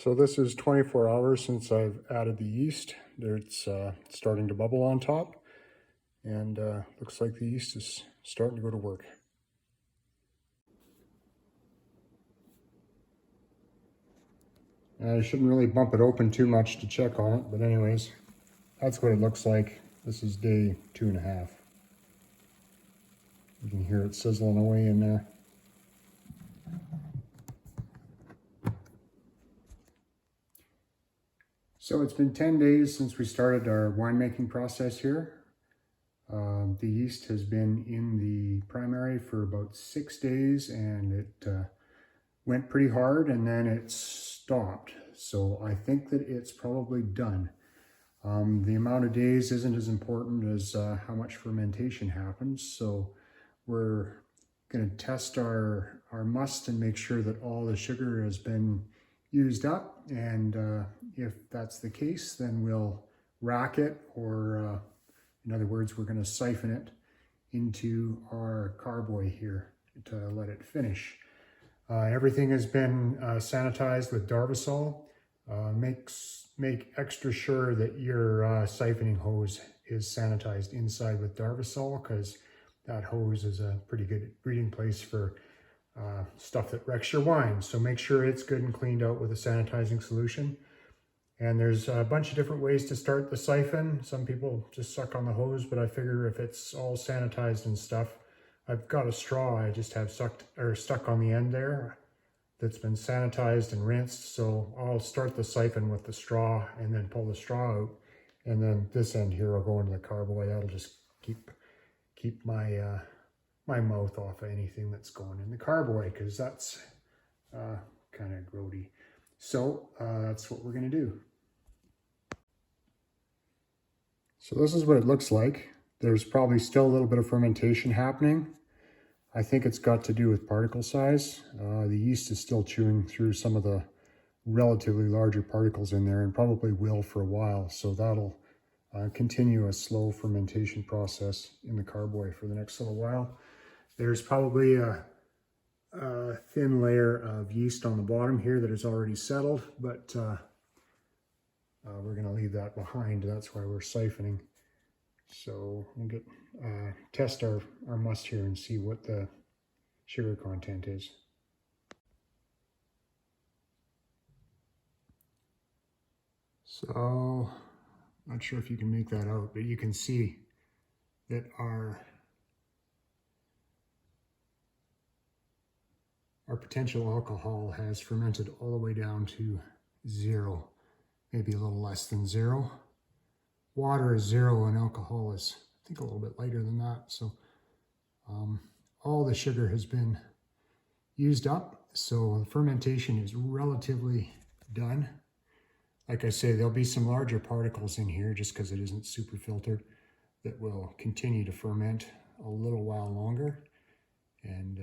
So this is 24 hours since I've added the yeast. It's starting to bubble on top, and looks like the yeast is starting to go to work. I shouldn't really bump it open too much to check on it, but anyways, that's what it looks like. This is day 2.5. You can hear it sizzling away in there. So it's been 10 days since we started our winemaking process here. The yeast has been in the primary for about 6 days, and it went pretty hard and then it stopped. So I think that it's probably done. The amount of days isn't as important as how much fermentation happens. So we're going to test our must and make sure that all the sugar has been used up. And if that's the case, then we'll rack it, or in other words, we're going to siphon it into our carboy here to let it finish. Everything has been sanitized with Darvasol. Make extra sure that your siphoning hose is sanitized inside with Darvasol, because that hose is a pretty good breeding place for stuff that wrecks your wine. So make sure it's good and cleaned out with a sanitizing solution. And there's a bunch of different ways to start the siphon. Some people just suck on the hose, but I figure if it's all sanitized and stuff, I've got a straw I just have stuck on the end there that's been sanitized and rinsed. So I'll start the siphon with the straw and then pull the straw out. And then this end here will go into the carboy. That'll just keep my my mouth off of anything that's going in the carboy, because that's kind of grody. So that's what we're going to do. So this is what it looks like. There's probably still a little bit of fermentation happening. I think it's got to do with particle size. The yeast is still chewing through some of the relatively larger particles in there, and probably will for a while. So that'll continue a slow fermentation process in the carboy for the next little while. There's probably a thin layer of yeast on the bottom here that is already settled, but we're going to leave that behind. That's why we're siphoning. So we'll get test our must here and see what the sugar content is. So not sure if you can make that out, but you can see that our potential alcohol has fermented all the way down to 0, maybe a little less than 0. Water is 0 and alcohol is, I think, a little bit lighter than that. So all the sugar has been used up. So the fermentation is relatively done. Like I say, there'll be some larger particles in here just because it isn't super filtered that will continue to ferment a little while longer. And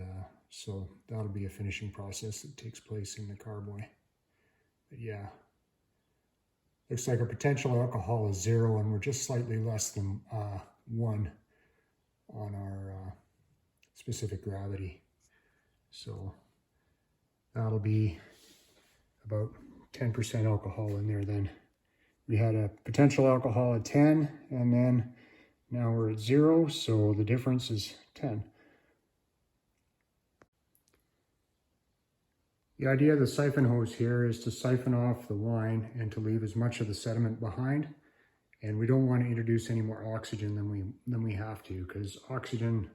so that'll be a finishing process that takes place in the carboy. But yeah, looks like our potential alcohol is 0, and we're just slightly less than 1 on our specific gravity. So that'll be about 10% alcohol in there then. We had a potential alcohol at 10, and then now we're at 0, so the difference is 10. The idea of the siphon hose here is to siphon off the wine and to leave as much of the sediment behind. And we don't want to introduce any more oxygen than we have to, because oxygen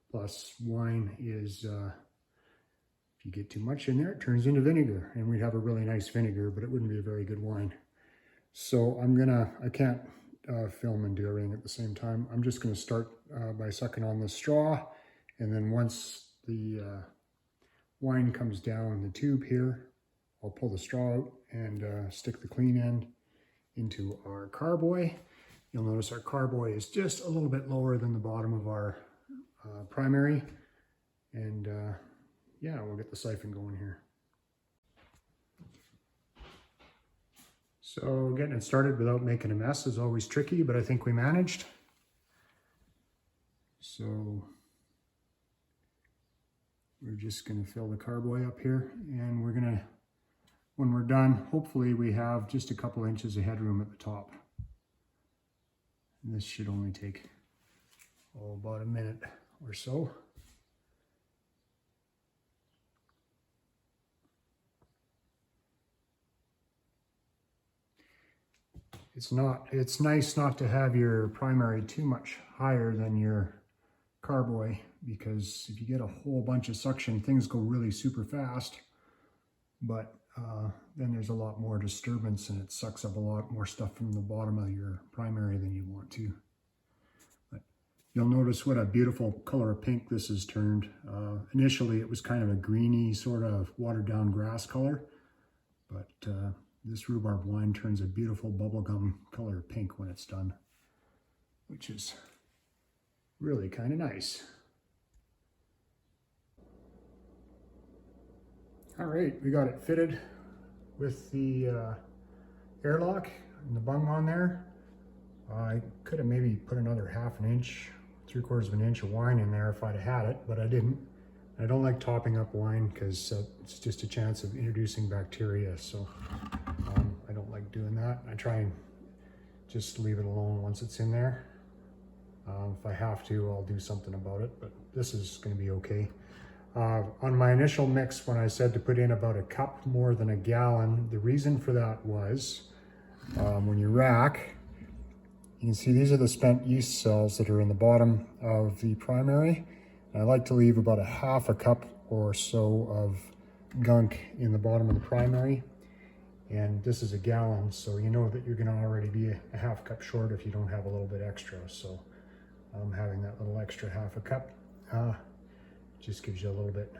plus wine is, if you get too much in there, it turns into vinegar. And we'd have a really nice vinegar, but it wouldn't be a very good wine. So I can't film and do everything at the same time. I'm just going to start by sucking on the straw. And then once the wine comes down the tube here, I'll pull the straw out and stick the clean end into our carboy. You'll notice our carboy is just a little bit lower than the bottom of our primary. And yeah, we'll get the siphon going here. So getting it started without making a mess is always tricky, but I think we managed. So we're just going to fill the carboy up here, and we're going to when we're done, hopefully we have just a couple inches of headroom at the top. And this should only take, about a minute or so. It's nice not to have your primary too much higher than your carboy, because if you get a whole bunch of suction, things go really super fast, but then there's a lot more disturbance and it sucks up a lot more stuff from the bottom of your primary than you want to. But you'll notice what a beautiful color of pink this has turned. Initially it was kind of a greeny sort of watered down grass color, but this rhubarb wine turns a beautiful bubblegum color pink when it's done, which is really kind of nice. All right, we got it fitted with the airlock and the bung on there. I could have maybe put another ½ an inch, 3/4 of an inch of wine in there if I'd have had it, but I didn't. I don't like topping up wine because it's just a chance of introducing bacteria, so I don't like doing that. I try and just leave it alone once it's in there. If I have to, I'll do something about it, but this is going to be okay. On my initial mix, when I said to put in about a cup more than a gallon, the reason for that was when you rack, you can see these are the spent yeast cells that are in the bottom of the primary. And I like to leave about a ½ a cup or so of gunk in the bottom of the primary. And this is a gallon, so you know that you're going to already be a ½ cup short if you don't have a little bit extra. So having that little extra ½ a cup just gives you a little bit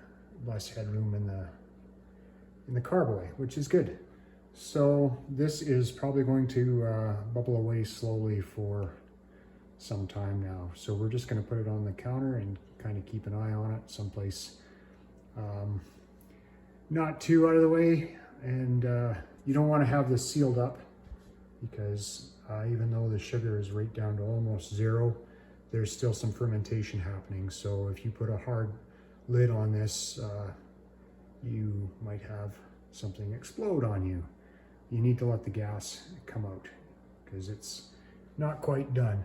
less headroom in the carboy, which is good. So this is probably going to bubble away slowly for some time now. So we're just going to put it on the counter and kind of keep an eye on it someplace not too out of the way. And you don't want to have this sealed up, because even though the sugar is right down to almost zero, there's still some fermentation happening. So if you put a hard lid on this, you might have something explode on you. You need to let the gas come out because it's not quite done.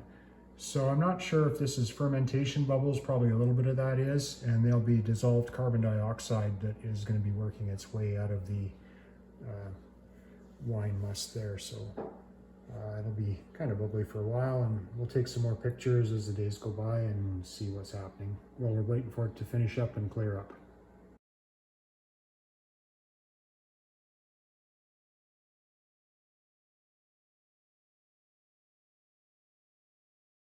So I'm not sure if this is fermentation bubbles, probably a little bit of that is, and there'll be dissolved carbon dioxide that is going to be working its way out of the wine must there. So it'll be kind of bubbly for a while, and we'll take some more pictures as the days go by and see what's happening while we're waiting for it to finish up and clear up.